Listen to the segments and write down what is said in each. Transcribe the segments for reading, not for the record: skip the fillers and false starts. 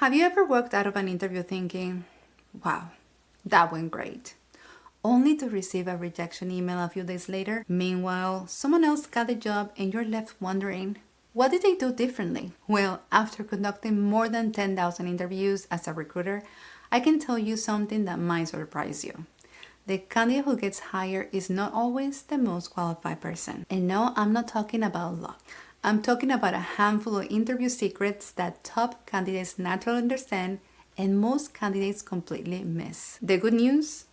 Have you ever walked out of an interview thinking, wow, that went great, only to receive a rejection email a few days later? Meanwhile, someone else got the job and you're left wondering, what did they do differently? Well, after conducting more than 10,000 interviews as a recruiter, I can tell you something that might surprise you. The candidate who gets hired is not always the most qualified person. And no, I'm not talking about luck. I'm talking about a handful of interview secrets that top candidates naturally understand and most candidates completely miss. The good news?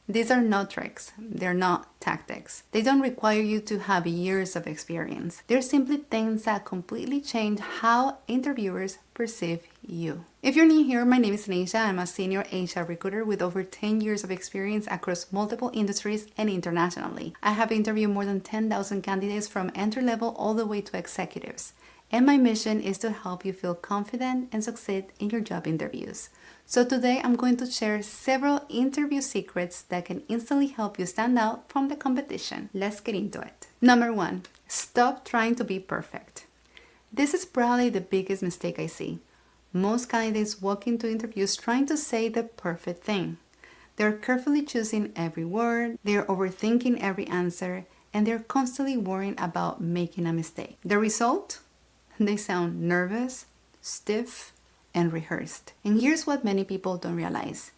These are not tricks. They're not tactics. They don't require you to have years of experience. They're simply things that completely change how interviewers perceive you. If you're new here, my name is Neisha. I'm a senior HR recruiter with over 10 years of experience across multiple industries and internationally. I have interviewed more than 10,000 candidates from entry level all the way to executives. And my mission is to help you feel confident and succeed in your job interviews. So today I'm going to share several interview secrets that can instantly help you stand out from the competition. Let's get into it. Number 1, stop trying to be perfect. This is probably the biggest mistake I see. Most candidates walk into interviews trying to say the perfect thing. They're carefully choosing every word, they're overthinking every answer, and they're constantly worrying about making a mistake. The result? They sound nervous, stiff, and rehearsed. And here's what many people don't realize.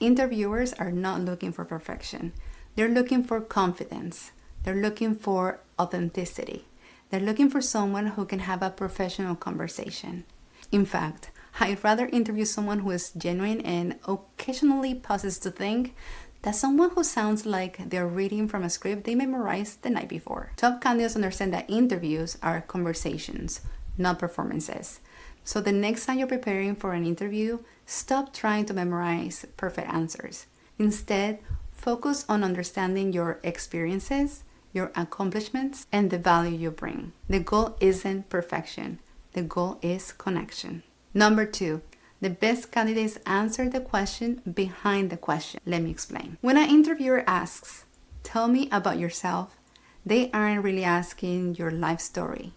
Interviewers are not looking for perfection. They're looking for confidence. They're looking for authenticity. They're looking for someone who can have a professional conversation. In fact, I'd rather interview someone who is genuine and occasionally pauses to think than someone who sounds like they're reading from a script they memorized the night before. Top candidates understand that interviews are conversations, not performances. So the next time you're preparing for an interview, stop trying to memorize perfect answers. Instead, focus on understanding your experiences, your accomplishments, and the value you bring. The goal isn't perfection. The goal is connection. Number 2, the best candidates answer the question behind the question. Let me explain. When an interviewer asks, tell me about yourself, they aren't really asking your life story.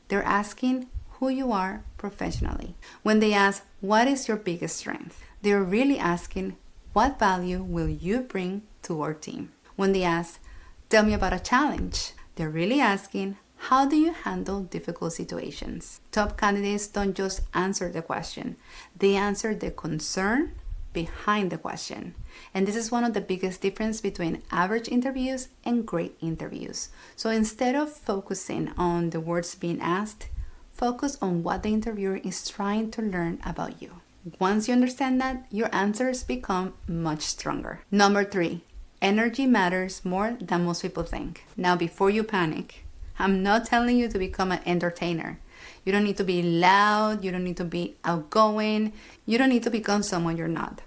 They're asking who you are professionally. When they ask, what is your biggest strength? They're really asking, what value will you bring to our team? When they ask, tell me about a challenge, they're really asking, how do you handle difficult situations? Top candidates don't just answer the question, they answer the concern behind the question. And this is one of the biggest differences between average interviews and great interviews. So instead of focusing on the words being asked, focus on what the interviewer is trying to learn about you. Once you understand that, your answers become much stronger. Number 3, energy matters more than most people think. Now, before you panic, I'm not telling you to become an entertainer. You don't need to be loud, you don't need to be outgoing, you don't need to become someone you're not.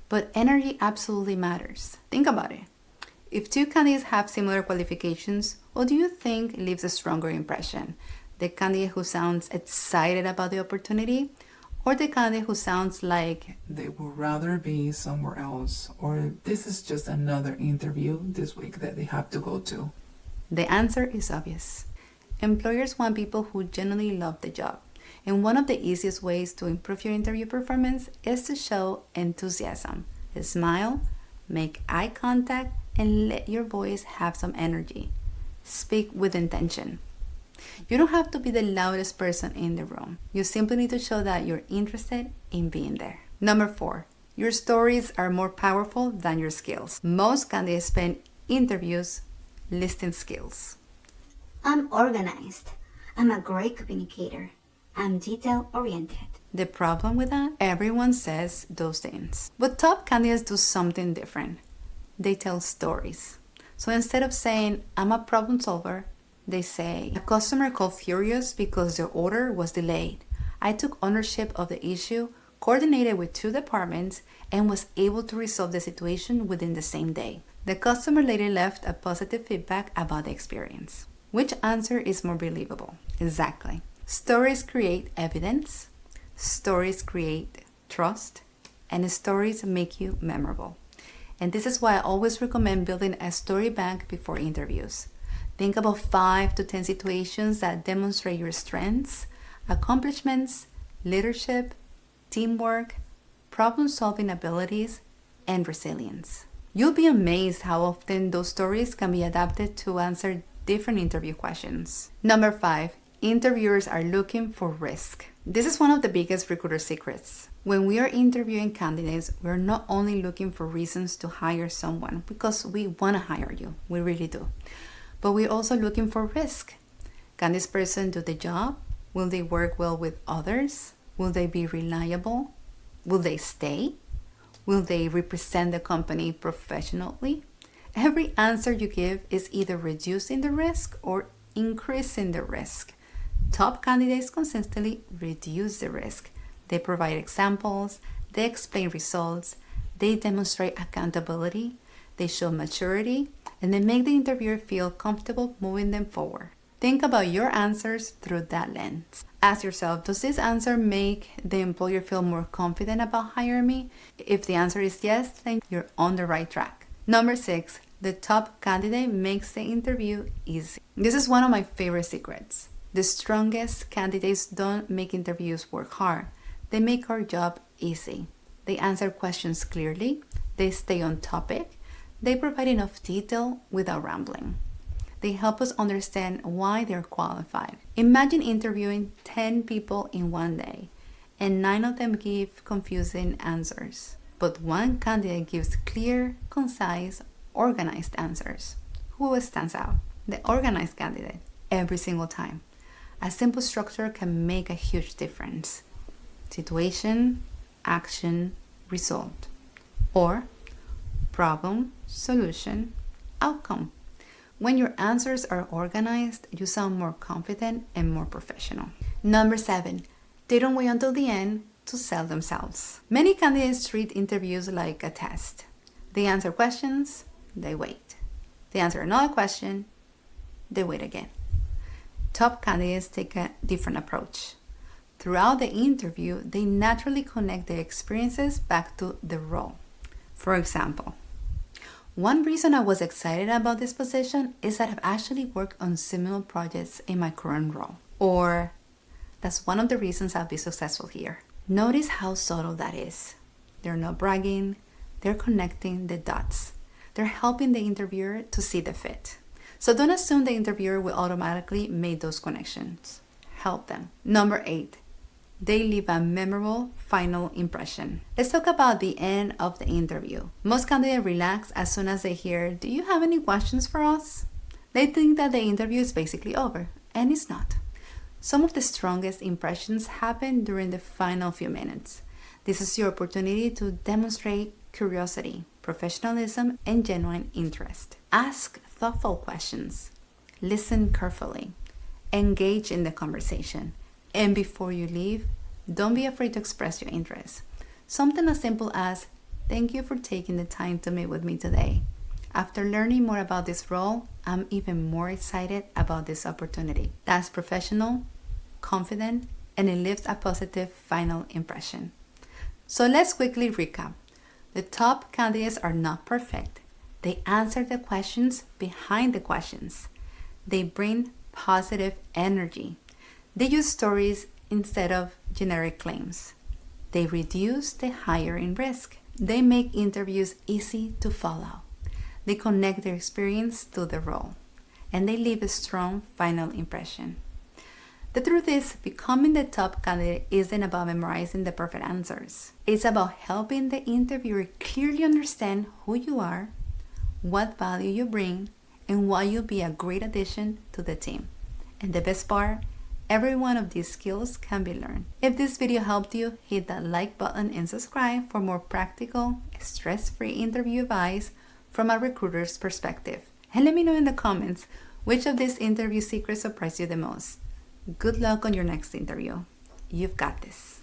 But energy absolutely matters. Think about it. If two candidates have similar qualifications, what do you think leaves a stronger impression? The candidate who sounds excited about the opportunity, or the candidate who sounds like they would rather be somewhere else, or this is just another interview this week that they have to go to? The answer is obvious. Employers want people who genuinely love the job. And one of the easiest ways to improve your interview performance is to show enthusiasm. Smile, make eye contact, and let your voice have some energy. Speak with intention. You don't have to be the loudest person in the room. You simply need to show that you're interested in being there. Number 4, your stories are more powerful than your skills. Most candidates spend interviews listing skills. I'm organized. I'm a great communicator. I'm detail-oriented. The problem with that? Everyone says those things. But top candidates do something different. They tell stories. So instead of saying, I'm a problem solver, they say, a customer called furious because their order was delayed. I took ownership of the issue, coordinated with 2 departments, and was able to resolve the situation within the same day. The customer later left a positive feedback about the experience. Which answer is more believable? Exactly. Stories create evidence, stories create trust, and stories make you memorable. And this is why I always recommend building a story bank before interviews. Think about 5 to 10 situations that demonstrate your strengths, accomplishments, leadership, teamwork, problem-solving abilities, and resilience. You'll be amazed how often those stories can be adapted to answer different interview questions. Number 5, interviewers are looking for risk. This is one of the biggest recruiter secrets. When we are interviewing candidates, we're not only looking for reasons to hire someone because we want to hire you, we really do, but we're also looking for risk. Can this person do the job? Will they work well with others? Will they be reliable? Will they stay? Will they represent the company professionally? Every answer you give is either reducing the risk or increasing the risk. Top candidates consistently reduce the risk. They provide examples, they explain results, they demonstrate accountability, they show maturity, and they make the interviewer feel comfortable moving them forward. Think about your answers through that lens. Ask yourself, does this answer make the employer feel more confident about hiring me? If the answer is yes, then you're on the right track. Number 6, the top candidate makes the interview easy. This is one of my favorite secrets. The strongest candidates don't make interviews work hard. They make our job easy. They answer questions clearly. They stay on topic. They provide enough detail without rambling. They help us understand why they're qualified. Imagine interviewing 10 people in one day and 9 of them give confusing answers, but one candidate gives clear, concise, organized answers. Who stands out? The organized candidate every single time. A simple structure can make a huge difference. Situation, action, result. Or problem, solution, outcome. When your answers are organized, you sound more confident and more professional. Number 7, they don't wait until the end to sell themselves. Many candidates treat interviews like a test. They answer questions, they wait. They answer another question, they wait again. Top candidates take a different approach. Throughout the interview, they naturally connect their experiences back to the role. For example, one reason I was excited about this position is that I've actually worked on similar projects in my current role. Or that's one of the reasons I'll be successful here. Notice how subtle that is. They're not bragging, they're connecting the dots. They're helping the interviewer to see the fit. So don't assume the interviewer will automatically make those connections. Help them. Number 8, they leave a memorable final impression. Let's talk about the end of the interview. Most candidates relax as soon as they hear, "Do you have any questions for us?" They think that the interview is basically over, and it's not. Some of the strongest impressions happen during the final few minutes. This is your opportunity to demonstrate curiosity, professionalism, and genuine interest. Ask thoughtful questions. Listen carefully. Engage in the conversation. And before you leave, don't be afraid to express your interest. Something as simple as, "Thank you for taking the time to meet with me today. After learning more about this role, I'm even more excited about this opportunity." That's professional, confident, and it leaves a positive final impression. So let's quickly recap. The top candidates are not perfect. They answer the questions behind the questions. They bring positive energy. They use stories instead of generic claims. They reduce the hiring risk. They make interviews easy to follow. They connect their experience to the role. And they leave a strong final impression. The truth is, becoming the top candidate isn't about memorizing the perfect answers. It's about helping the interviewer clearly understand who you are, what value you bring, and why you'll be a great addition to the team. And the best part, every one of these skills can be learned. If this video helped you, hit that like button and subscribe for more practical, stress-free interview advice from a recruiter's perspective. And let me know in the comments which of these interview secrets surprised you the most. Good luck on your next interview. You've got this.